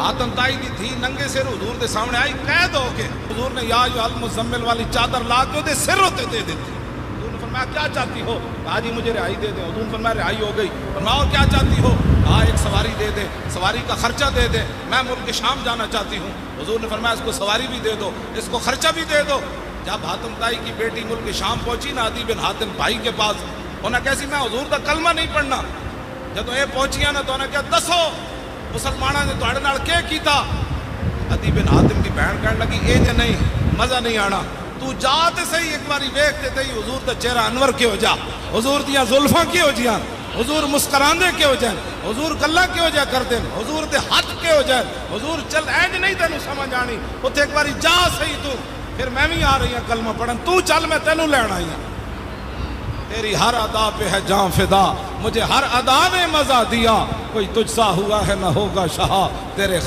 حاتم تائی دی تھی ننگے سر حضور دے سامنے آئی قید ہو کے، حضور نے یا ایھا المزمل والی چادر لا کے دے سر ہوتے دے دیتی۔ حضور نے فرمایا کیا چاہتی ہو؟ کہا جی مجھے رہائی دے دیں۔ حضور نے فرمایا رہائی ہو گئی۔ فرمایا اور کیا چاہتی ہو؟ کہا ایک سواری دے دے، سواری کا خرچہ دے دے، میں ملک شام جانا چاہتی ہوں۔ حضور نے فرمایا اس کو سواری بھی دے دو، اس کو خرچہ بھی دے دو۔ جب حاتم تائی کی بیٹی ملک شام پہنچی نا عدی بن حاتم بھائی کے پاس، انہیں کیسی میں حضور دا کلمہ نہیں پڑھنا۔ جب یہ پہنچیاں نا تو انہیں کیا دسو مسلمانوں نے تواڈے نال کیا کیتا؟ عدی بن حاتم کی بہن کہنے لگی اے جے نہیں مزہ نہیں آنا، تو جا تے صحیح ایک باری ویکھ تے تے حضور دا چہرہ انور کیوں جا، حضور دیاں زلفاں کیوں جیاں، حضور مسکراندے کیوں جائیں، حضور گلاں کیوں جا کردے، حضور دے ہاتھ کیوں جائیں، حضور چل اینج نہیں تینوں سمجھ آنی، اتھے ایک باری جا صحیح تو، پھر میں بھی آ رہی ہوں کلمہ پڑھن، تو چل میں تینوں لین آئی ہوں۔ تیری ہر ادا پہ ہے جان فدا، مجھے ہر ادا نے مزہ دیا، کوئی تجھ سا ہوا ہے نہ ہوگا شہا تیرے